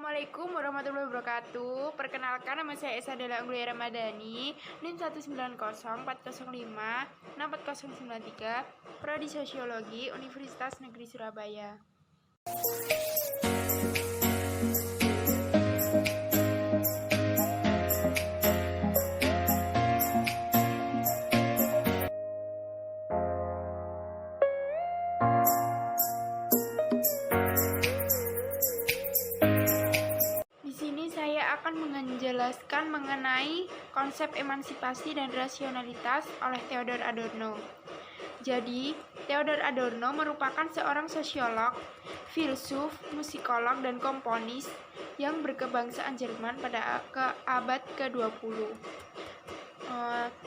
Assalamualaikum warahmatullahi wabarakatuh. Perkenalkan, nama saya Esa Dela Anggulia Ramadhani, NIM 19040564093, Prodi Sosiologi, Universitas Negeri Surabaya. Saya akan menjelaskan mengenai konsep emansipasi dan rasionalitas oleh Theodor Adorno. Jadi, Theodor Adorno merupakan seorang sosiolog, filsuf, musikolog, dan komponis yang berkebangsaan Jerman pada abad ke-20.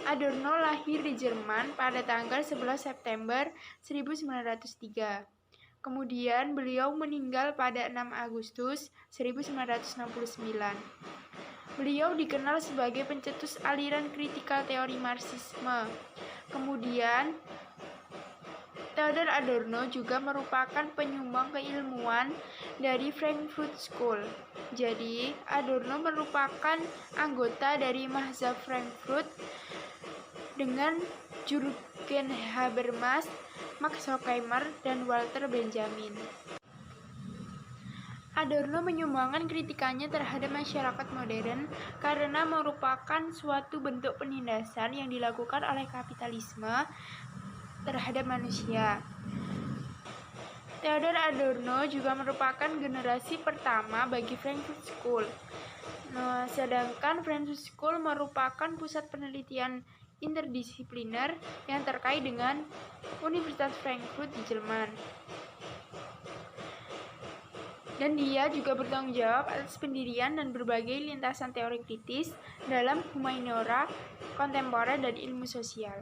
Adorno lahir di Jerman pada tanggal 11 September 1903. Kemudian beliau meninggal pada 6 Agustus 1969. Beliau dikenal sebagai pencetus aliran kritikal teori Marxisme. Kemudian Theodor Adorno juga merupakan penyumbang keilmuan dari Frankfurt School. Jadi, Adorno merupakan anggota dari Mazhab Frankfurt dengan Jürgen Habermas, Max Horkheimer, dan Walter Benjamin. Adorno menyumbangkan kritikannya terhadap masyarakat modern karena merupakan suatu bentuk penindasan yang dilakukan oleh kapitalisme terhadap manusia. Theodor Adorno juga merupakan generasi pertama bagi Frankfurt School. Sedangkan Frankfurt School merupakan pusat penelitian interdisipliner yang terkait dengan Universitas Frankfurt di Jerman. Dan dia juga bertanggung jawab atas pendirian dan berbagai lintasan teori kritis dalam humaniora, kontemporer, dan ilmu sosial.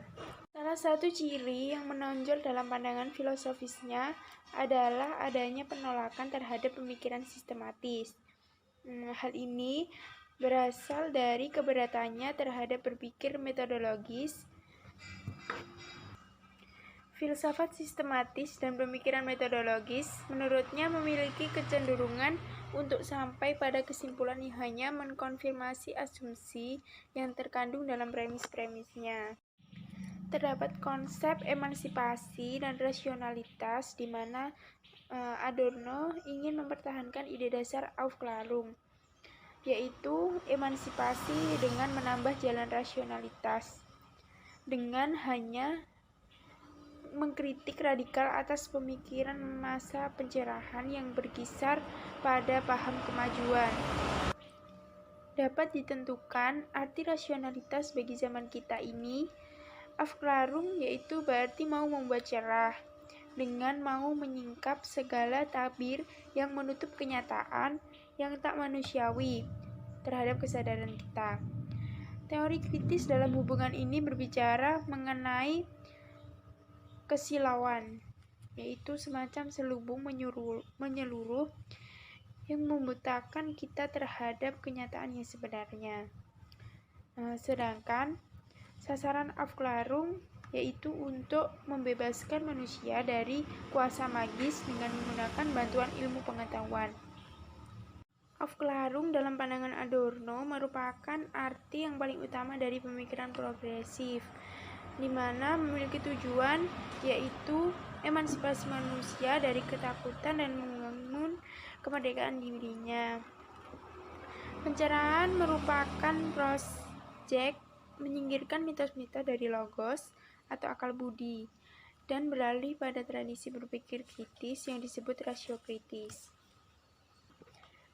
Salah satu ciri yang menonjol dalam pandangan filosofisnya adalah adanya penolakan terhadap pemikiran sistematis. Hal ini berasal dari keberatannya terhadap berpikir metodologis, filsafat sistematis, dan pemikiran metodologis. Menurutnya memiliki kecenderungan untuk sampai pada kesimpulan yang hanya mengkonfirmasi asumsi yang terkandung dalam premis-premisnya. Terdapat konsep emansipasi dan rasionalitas di mana Adorno ingin mempertahankan ide dasar Aufklärung, yaitu emansipasi dengan menambah jalan rasionalitas, dengan hanya mengkritik radikal atas pemikiran masa pencerahan yang berkisar pada paham kemajuan. Dapat ditentukan arti rasionalitas bagi zaman kita ini. Aufklärung yaitu berarti mau membuat cerah, dengan mau menyingkap segala tabir yang menutup kenyataan yang tak manusiawi terhadap kesadaran kita. Teori kritis dalam hubungan ini berbicara mengenai kesilauan, yaitu semacam selubung menyeluruh yang membutakan kita terhadap kenyataan yang sebenarnya. Sedangkan sasaran Aufklärung yaitu untuk membebaskan manusia dari kuasa magis dengan menggunakan bantuan ilmu pengetahuan. Aufklärung dalam pandangan Adorno merupakan arti yang paling utama dari pemikiran progresif, di mana memiliki tujuan yaitu emansipasi manusia dari ketakutan dan membangun kemerdekaan dirinya. Pencerahan merupakan proyek menyingkirkan mitos-mitos dari logos atau akal budi dan beralih pada tradisi berpikir kritis yang disebut rasio kritis.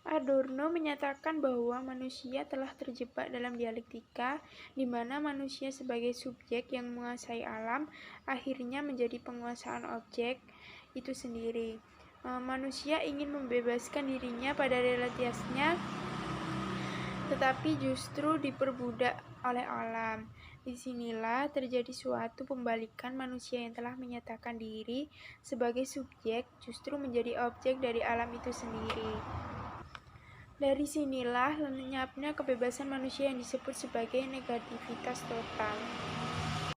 Adorno menyatakan bahwa manusia telah terjebak dalam dialektika, di mana manusia sebagai subjek yang menguasai alam akhirnya menjadi penguasaan objek itu sendiri. Manusia ingin membebaskan dirinya pada realitasnya, tetapi justru diperbudak oleh alam. Disinilah terjadi suatu pembalikan, manusia yang telah menyatakan diri sebagai subjek justru menjadi objek dari alam itu sendiri. Dari sinilah lenyapnya kebebasan manusia yang disebut sebagai negativitas total.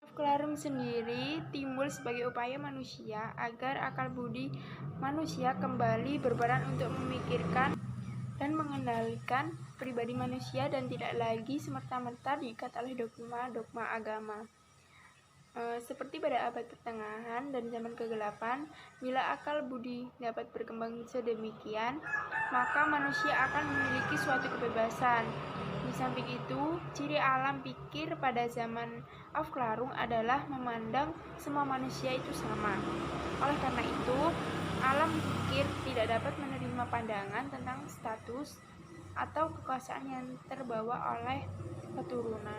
Aufklärung sendiri timbul sebagai upaya manusia agar akal budi manusia kembali berperan untuk memikirkan dan mengendalikan pribadi manusia dan tidak lagi semerta-merta diikat oleh dogma-dogma agama. Seperti pada abad pertengahan dan zaman kegelapan, bila akal budi dapat berkembang sedemikian, maka manusia akan memiliki suatu kebebasan. Di samping itu, ciri alam pikir pada zaman Aufklärung adalah memandang semua manusia itu sama. Oleh karena itu, alam pikir tidak dapat menerima pandangan tentang status atau kekuasaan yang terbawa oleh keturunan.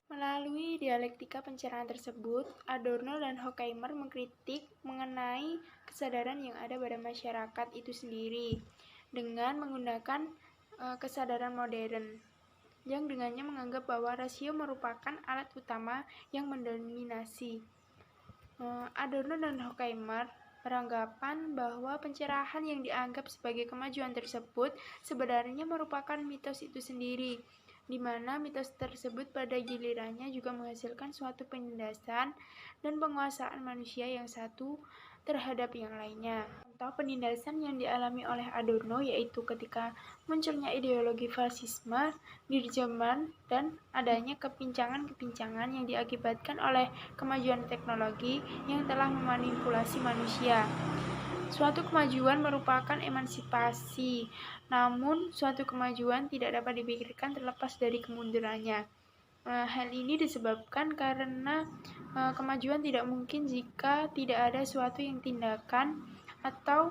Melalui dialektika pencerahan tersebut, Adorno dan Horkheimer mengkritik mengenai kesadaran yang ada pada masyarakat itu sendiri dengan menggunakan kesadaran modern, yang dengannya menganggap bahwa rasio merupakan alat utama yang mendominasi. Adorno dan Horkheimer beranggapan bahwa pencerahan yang dianggap sebagai kemajuan tersebut sebenarnya merupakan mitos itu sendiri, di mana mitos tersebut pada gilirannya juga menghasilkan suatu penindasan dan penguasaan manusia yang satu terhadap yang lainnya. Contoh penindasan yang dialami oleh Adorno yaitu ketika munculnya ideologi fasisme di Jerman dan adanya kepincangan-kepincangan yang diakibatkan oleh kemajuan teknologi yang telah memanipulasi manusia. Suatu kemajuan merupakan emansipasi, namun suatu kemajuan tidak dapat dipikirkan terlepas dari kemundurannya. Hal ini disebabkan karena kemajuan tidak mungkin jika tidak ada suatu yang tindakan atau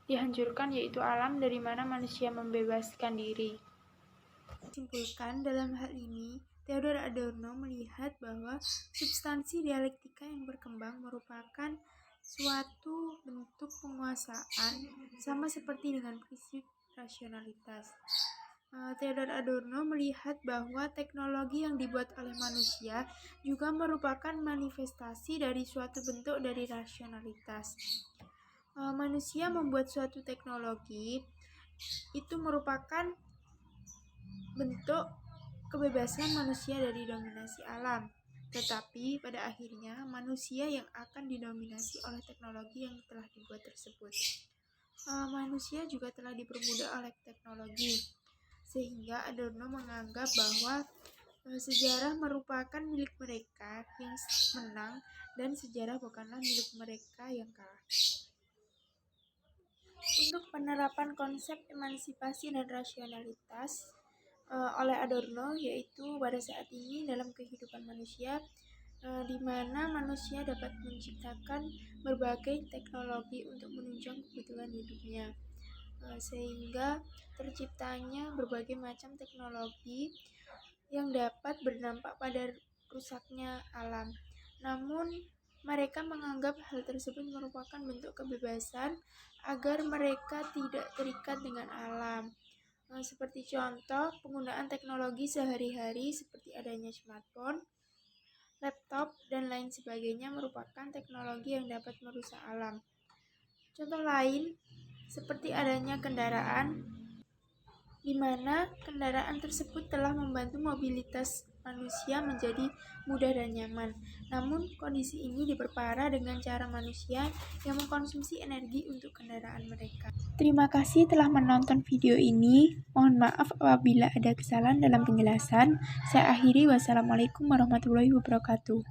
dihancurkan, yaitu alam dari mana manusia membebaskan diri. Simpulkan, dalam hal ini, Theodor Adorno melihat bahwa substansi dialektika yang berkembang merupakan suatu bentuk penguasaan sama seperti dengan prinsip rasionalitas. Theodor Adorno melihat bahwa teknologi yang dibuat oleh manusia juga merupakan manifestasi dari suatu bentuk dari rasionalitas. Manusia membuat suatu teknologi itu merupakan bentuk kebebasan manusia dari dominasi alam. Tetapi pada akhirnya manusia yang akan didominasi oleh teknologi yang telah dibuat tersebut. Manusia juga telah dipermudah oleh teknologi, sehingga Adorno menganggap bahwa sejarah merupakan milik mereka yang menang dan sejarah bukanlah milik mereka yang kalah. Untuk penerapan konsep emansipasi dan rasionalitas oleh Adorno, yaitu pada saat ini dalam kehidupan manusia, di mana manusia dapat menciptakan berbagai teknologi untuk menunjang kebutuhan hidupnya, sehingga terciptanya berbagai macam teknologi yang dapat berdampak pada rusaknya alam. Namun mereka menganggap hal tersebut merupakan bentuk kebebasan agar mereka tidak terikat dengan alam. Seperti contoh, penggunaan teknologi sehari-hari seperti adanya smartphone, laptop, dan lain sebagainya merupakan teknologi yang dapat merusak alam. Contoh lain, seperti adanya kendaraan, di mana kendaraan tersebut telah membantu mobilitas manusia menjadi mudah dan nyaman. Namun, kondisi ini diperparah dengan cara manusia yang mengkonsumsi energi untuk kendaraan mereka. Terima kasih telah menonton video ini. Mohon maaf apabila ada kesalahan dalam penjelasan. Saya akhiri. Wassalamualaikum warahmatullahi wabarakatuh.